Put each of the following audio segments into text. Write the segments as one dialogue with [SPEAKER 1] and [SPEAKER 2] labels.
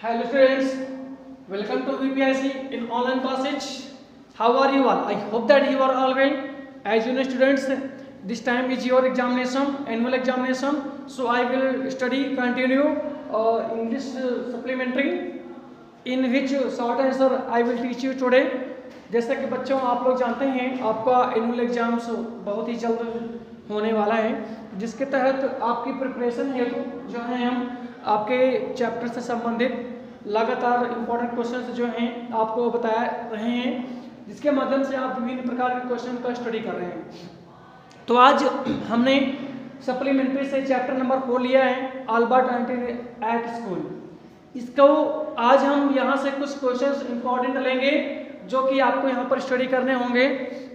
[SPEAKER 1] Hello students, welcome to VPIC in online classes. How are you all? I hope that you are all well. As you know students, this time is your examination, annual examination. So I will continue English supplementary in which short answer I will teach you today. जैसा कि बच्चों आप लोग जानते हैं आपका annual exams बहुत ही जल्द होने वाला है, जिसके तहत आपकी प्रिपरेशन हेतु जो है हम आपके चैप्टर से संबंधित लगातार इम्पोर्टेंट क्वेश्चंस जो हैं आपको बता रहे हैं, जिसके माध्यम से आप विभिन्न प्रकार के क्वेश्चन का स्टडी कर रहे हैं। तो आज हमने सप्लीमेंट्री से चैप्टर नंबर 4 लिया है, अल्बर्ट आइंस्टीन एट स्कूल। इसको आज हम यहाँ से कुछ क्वेश्चंस इंपॉर्टेंट लेंगे जो कि आपको यहाँ पर स्टडी करने होंगे।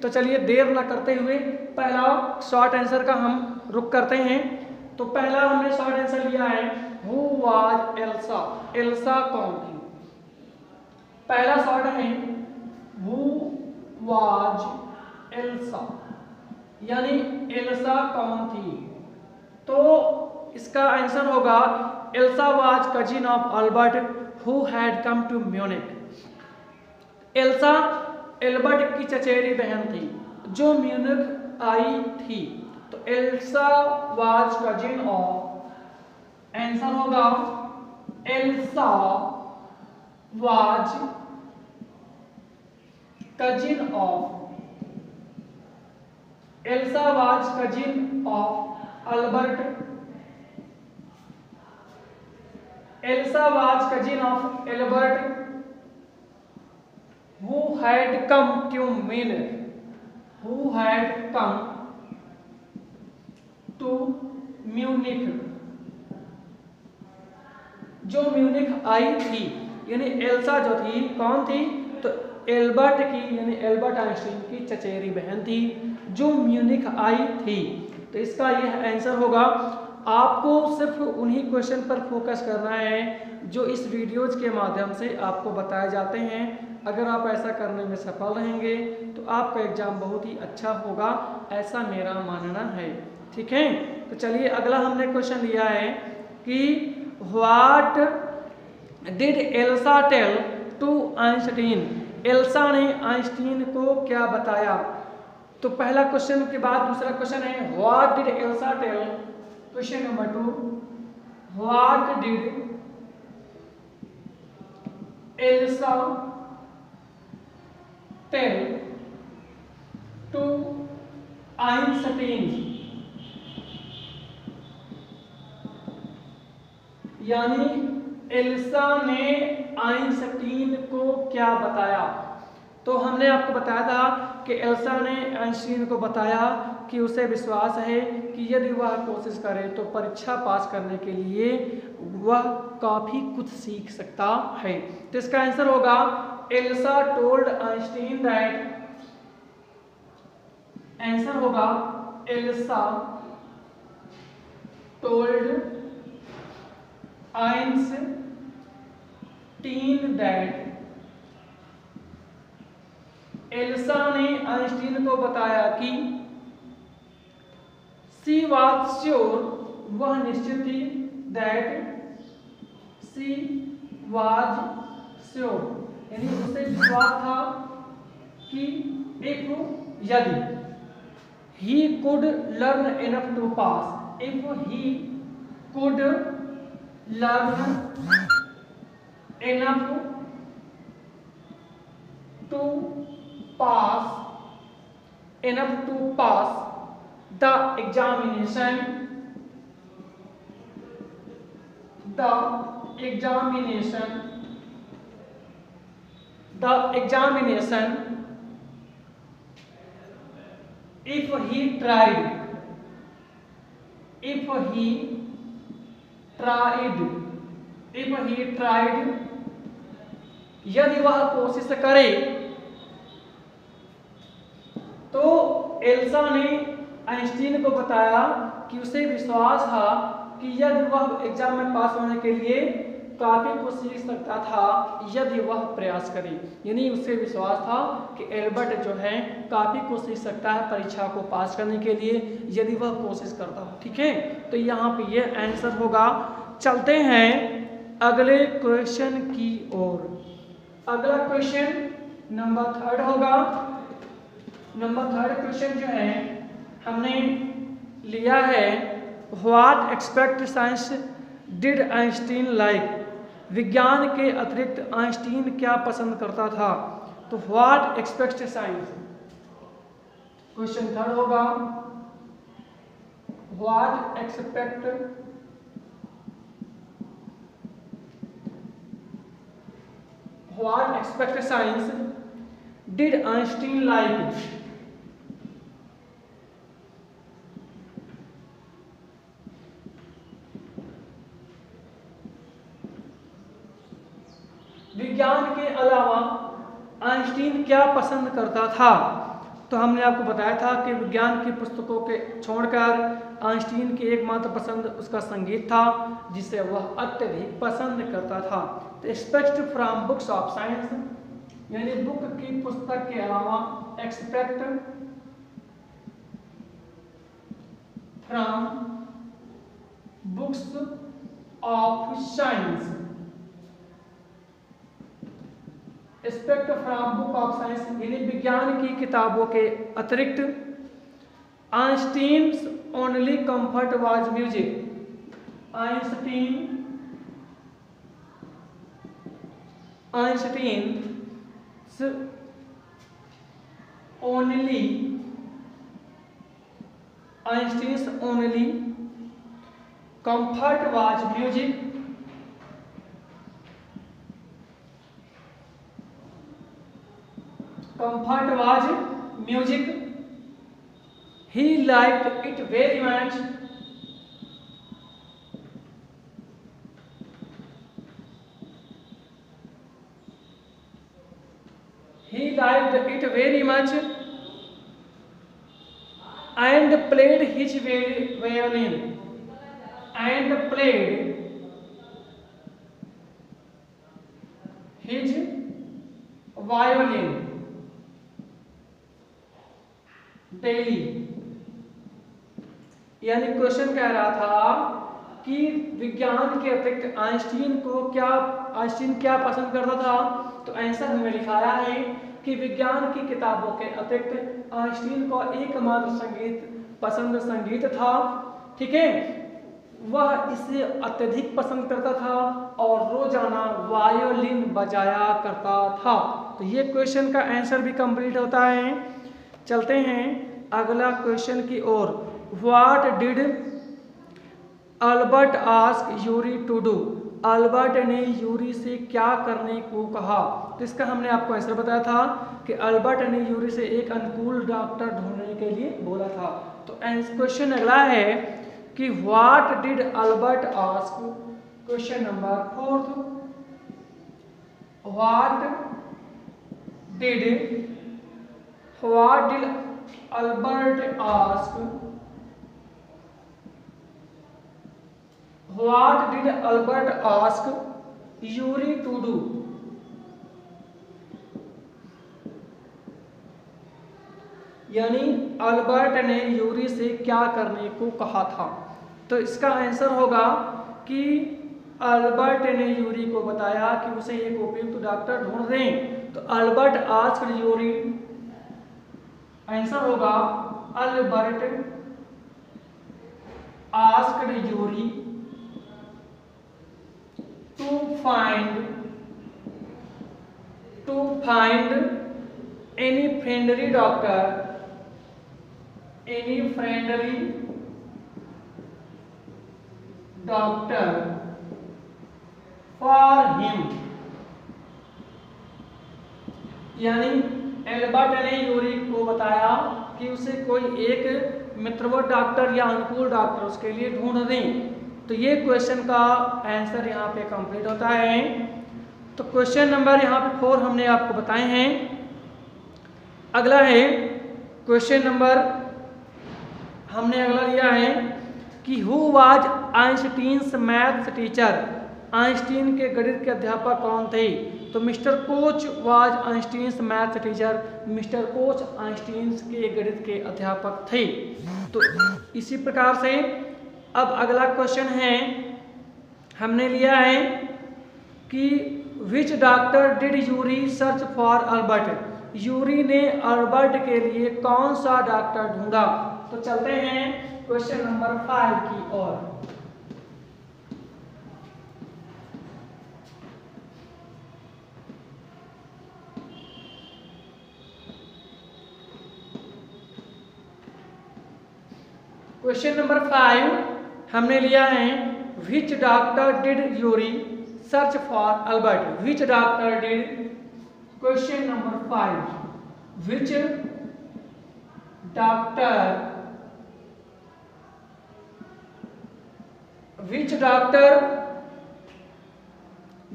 [SPEAKER 1] तो चलिए देर ना करते हुए पहला शॉर्ट आंसर का हम रुख करते हैं। तो पहला हमने शॉर्ट आंसर लिया है, हु वाज एल्सा। एल्सा कौन थी? पहला शॉर्ट है हु वाज एल्सा, यानी एल्सा कौन थी? तो इसका आंसर होगा Elsa was cousin of Albert who had come to Munich. Elsa Albert की चचेरी बहन थी जो म्यूनिख आई थी। तो Elsa was cousin of, answer होगा Elsa was cousin of, Elsa was cousin of Albert, Elsa was cousin of Albert who had come to Munich, who had come to Munich, जो म्यूनिख आई थी। यानी Elsa जो थी कौन थी? तो एल्बर्ट की, यानी एल्बर्ट आइंस्टीन की चचेरी बहन थी जो म्यूनिख आई थी। तो इसका यह आंसर होगा। आपको सिर्फ उन्हीं क्वेश्चन पर फोकस करना है जो इस वीडियोज के माध्यम से आपको बताए जाते हैं। अगर आप ऐसा करने में सफल रहेंगे तो आपका एग्जाम बहुत ही अच्छा होगा, ऐसा मेरा मानना है। ठीक है, तो चलिए अगला हमने क्वेश्चन लिया है कि what did Elsa tell to Einstein. Elsa ने आइंस्टीन को क्या बताया? तो पहला क्वेश्चन के बाद दूसरा क्वेश्चन है what did Elsa tell. Question number 2, what did Elsa tell to Einstein, यानी एल्सा ने आइंस्टीन को क्या बताया? तो हमने आपको बताया था कि एल्सा ने आइंस्टीन को बताया कि उसे विश्वास है कि यदि वह कोशिश करे तो परीक्षा पास करने के लिए वह काफी कुछ सीख सकता है। तो इसका आंसर होगा Elsa told Einstein that, answer होगा Elsa told Einstein that, Elsa ने आइंस्टीन को बताया कि शी वाज श्योर, वह निश्चित थी, दैट शी वाज श्योर, यानी उसे विश्वास था कि इफ, यदि, he could learn enough to pass, if he could learn enough to pass, enough to pass the examination, the examination, the examination, if he tried, if he tried, if he tried, यदि वह कोशिश करे। तो Elsa ने Einstein को बताया कि उसे विश्वास था कि यदि वह एग्जाम में पास होने के लिए काफी कुछ सीख सकता था यदि वह प्रयास करे। यानी उसे विश्वास था कि एल्बर्ट जो है काफी कुछ सीख सकता है परीक्षा को पास करने के लिए यदि वह कोशिश करता हो। ठीक है, तो यहाँ पे ये आंसर होगा। चलते हैं अगले क्वेश्चन की ओर। अगला क्वेश्चन नंबर 3 होगा। नंबर 3 क्वेश्चन जो है हमने लिया है, what expect science did Einstein like. विज्ञान के अतिरिक्त आइंस्टीन क्या पसंद करता था। तो व्हाट एक्सपेक्ट साइंस, क्वेश्चन 3 होगा, what expect science did Einstein like. विज्ञान के अलावा आइंस्टीन क्या पसंद करता था। तो हमने आपको बताया था कि विज्ञान की पुस्तकों के छोड़कर आइंस्टीन की एकमात्र पसंद उसका संगीत था, जिसे वह अत्यधिक पसंद करता था। तो expect from books of science, यानी बुक की पुस्तक के अलावा expect from books of science, expect from book of science यानी विज्ञान की किताबों के अतिरिक्त Einstein's only comfort was music. Einstein's only comfort was music. Comfort was music. He liked it very much. He liked it very much and played his violin. And played his violin daily. यानी question कह रहा था कि विज्ञान के अतिरिक्त Einstein क्या पसंद करता था। तो आंसर हमें लिखाया है कि विज्ञान की किताबों के अतिरिक्त आइंस्टीन को एकमात्र पसंद संगीत था। ठीक है, वह इसे अत्यधिक पसंद करता था और रोजाना वायोलिन बजाया करता था। तो ये क्वेश्चन का आंसर भी कंप्लीट होता है। चलते हैं अगला क्वेश्चन की ओर। What did Albert ask Yuri to do. Albert ने यूरी से क्या करने को कहा। तो इसका हमने आपको आंसर बताया था कि अल्बर्ट ने यूरी से एक अनुकूल डॉक्टर ढूंढने के लिए बोला था। तो क्वेश्चन अगला है कि what did Albert ask. Question number 4, what did Albert ask? What did Albert ask Yuri to do? यानी अल्बर्ट ने यूरी से क्या करने को कहा था। तो इसका आंसर होगा कि अल्बर्ट ने यूरी को बताया कि उसे एक उपयुक्त डॉक्टर ढूंढ दें। तो अल्बर्ट आस्क्ड यूरी, आंसर होगा Albert asked Yuri to find any friendly doctor for him. यानी एल्बर्ट ने यूरी को बताया कि उसे कोई एक मित्रवत डॉक्टर या अनुकूल डॉक्टर उसके लिए ढूंढ दें। तो ये क्वेश्चन का आंसर यहाँ पे कंप्लीट होता है। तो क्वेश्चन नंबर यहाँ पे 4 हमने आपको बताए हैं। अगला है क्वेश्चन नंबर, हमने अगला लिया है कि who was Einstein's maths teacher. Einstein के गणित के अध्यापक कौन थे। तो mister coach was Einstein's maths teacher. Mister coach Einstein's के गणित के अध्यापक थे। तो इसी प्रकार से अब अगला क्वेश्चन है, हमने लिया है कि which doctor did Yuri search for Albert, Yuri ने अल्बर्ट के लिए कौन सा डॉक्टर ढूंढा। तो चलते हैं क्वेश्चन नंबर 5 की ओर। क्वेश्चन नंबर 5 हमने लिया है which doctor did Yuri search for Albert, which doctor did. Question number 5 which doctor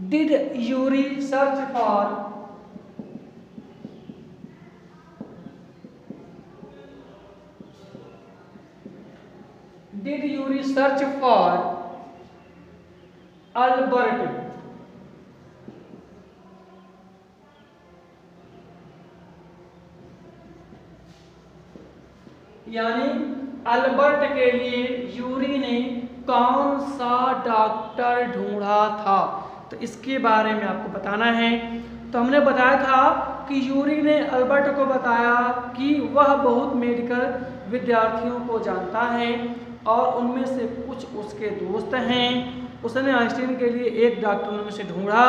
[SPEAKER 1] did Yuri search for Albert. यानी अल्बर्ट के लिए यूरी ने कौन सा डॉक्टर ढूंढा था, तो इसके बारे में आपको बताना है। तो हमने बताया था कि यूरी ने अल्बर्ट को बताया कि वह बहुत मेडिकल विद्यार्थियों को जानता है और उनमें से कुछ उसके दोस्त हैं। उसने आइंस्टीन के लिए एक डॉक्टर उनमें से ढूंढा।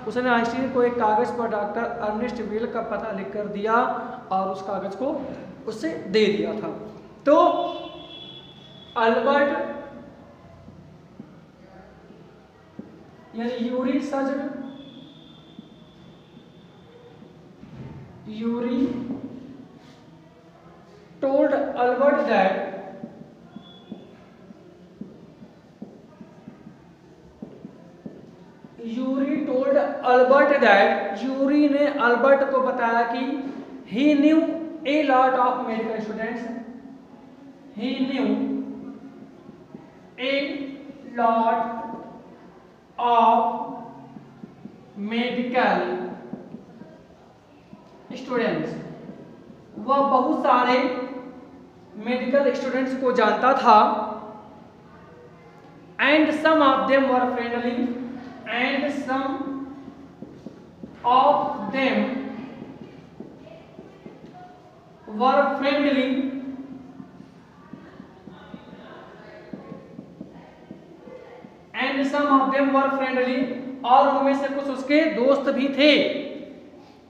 [SPEAKER 1] उसने आइंस्टीन को एक कागज पर डॉक्टर अर्नेस्ट वेल का पता लिखकर दिया और उस कागज को उसे दे दिया था। तो अल्बर्ट यानी Yuri told Albert that Yuri ने अल्बर्ट को बताया कि he knew a lot of medical students, he knew a lot of medical students, वह बहुत सारे मेडिकल स्टूडेंट्स को जानता था। And some of them were friendly, and some of them were friendly, and some of them were friendly, और उनमें से कुछ उसके दोस्त भी थे।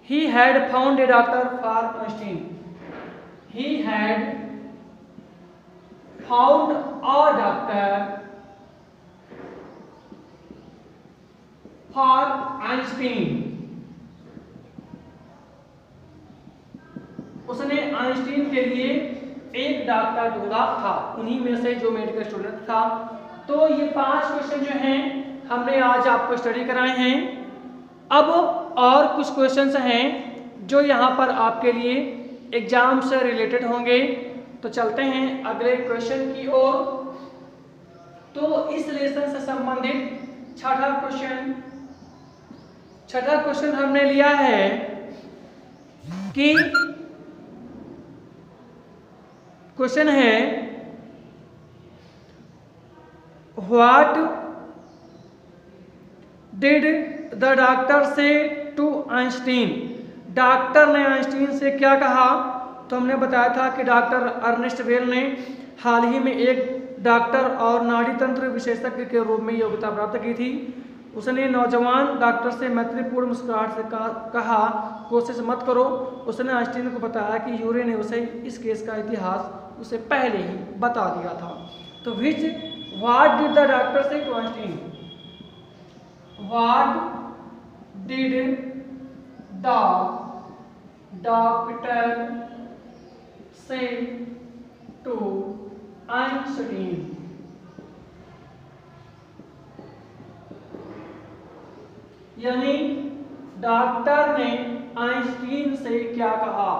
[SPEAKER 1] He had found a doctor for Einstein. He had found a doctor for Einstein. उसने Einstein के लिए एक डॉक्टर ढूंढा था, उन्हीं में से जो मेडिकल स्टूडेंट था। तो ये 5 क्वेश्चन जो हैं हमने आज आपको स्टडी कराए हैं। अब और कुछ क्वेश्चंस हैं जो यहाँ पर आपके लिए एग्जाम से रिलेटेड होंगे। तो चलते हैं अगले क्वेश्चन की ओर। तो इस लेसन से संबंधित छठा क्वेश्चन हमने लिया है कि क्वेश्चन है what did the doctor say to Einstein, doctor ने आइंस्टीन से क्या कहा। तो हमने बताया था कि डॉक्टर अर्नेस्ट वेल ने हाल ही में एक डॉक्टर और नाड़ी तंत्र विशेषज्ञ के रूप में योग्यता प्राप्त की थी। उसने नौजवान डॉक्टर से मैत्रीपूर्ण मुस्कुराहट से कहा कोशिश मत करो। उसने आइंस्टीन को बताया कि यूरी ने उसे इस केस का इतिहास उसे पहले ही बता दिया था। तो what did the doctor say to Einstein, what did the doctor say to Einstein, यानी डॉक्टर ने आइंस्टीन से क्या कहा।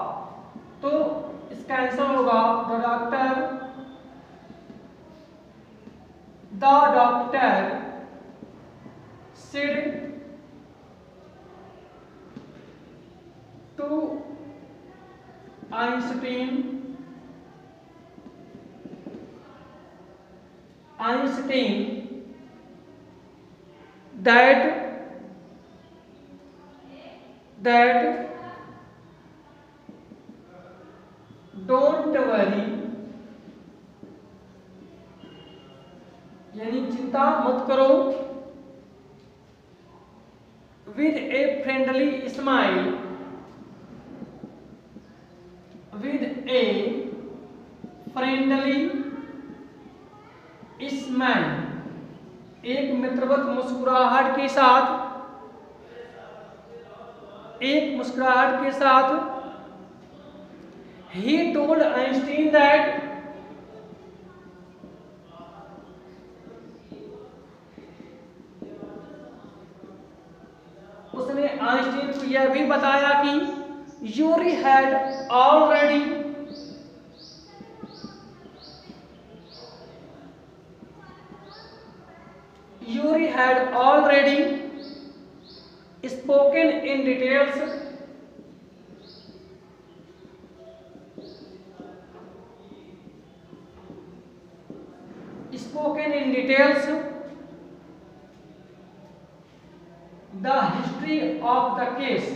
[SPEAKER 1] तो इसका आंसर होगा the doctor said to Einstein that that don't worry, यानी चिंता मत करो, with a friendly smile, with a friendly smile, एक मित्रवत मुस्कुराहट के साथ, एक मुस्कुराहट के साथ, he told Einstein that उसने आइंस्टीन को यह भी बताया कि Yuri had already spoken in details the history of the case,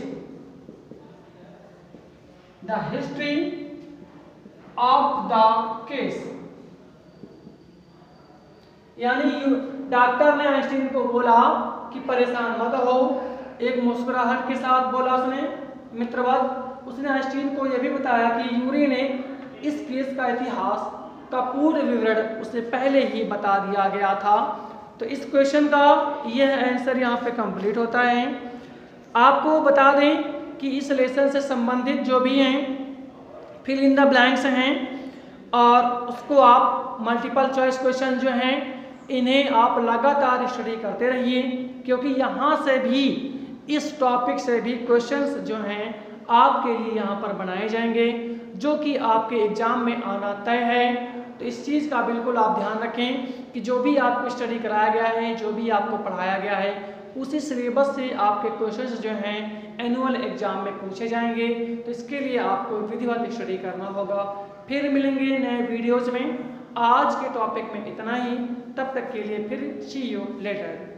[SPEAKER 1] यानी डॉक्टर ने आइंस्टीन को बोला कि परेशान मत हो, एक मुस्कुराहट के साथ बोला उसने मित्रवत। उसने आइंस्टीन को यह भी बताया कि यूरी ने इस केस का इतिहास का पूर्ण विवरण उससे पहले ही बता दिया गया था। तो इस क्वेश्चन का यह आंसर यहाँ पे कंप्लीट होता है। आपको बता दें कि इस लेसन से संबंधित जो भी हैं फिल इन द ब्लैंक्स हैं और उसको आप मल्टीपल चॉइस क्वेश्चन जो हैं इन्हें आप लगातार स्टडी करते रहिए, क्योंकि यहाँ से भी इस टॉपिक से भी क्वेश्चंस जो हैं आपके लिए यहाँ पर बनाए जाएंगे जो कि आपके एग्जाम में आना तय है। तो इस चीज़ का बिल्कुल आप ध्यान रखें कि जो भी आपको स्टडी कराया गया है, जो भी आपको पढ़ाया गया है, उसी सिलेबस से आपके क्वेश्चंस जो हैं एनुअल एग्जाम में पूछे जाएंगे। तो इसके लिए आपको विधिवत स्टडी करना होगा। फिर मिलेंगे नए वीडियोज़ में। आज के टॉपिक में इतना ही, तब तक के लिए फिर सी यू लेटर।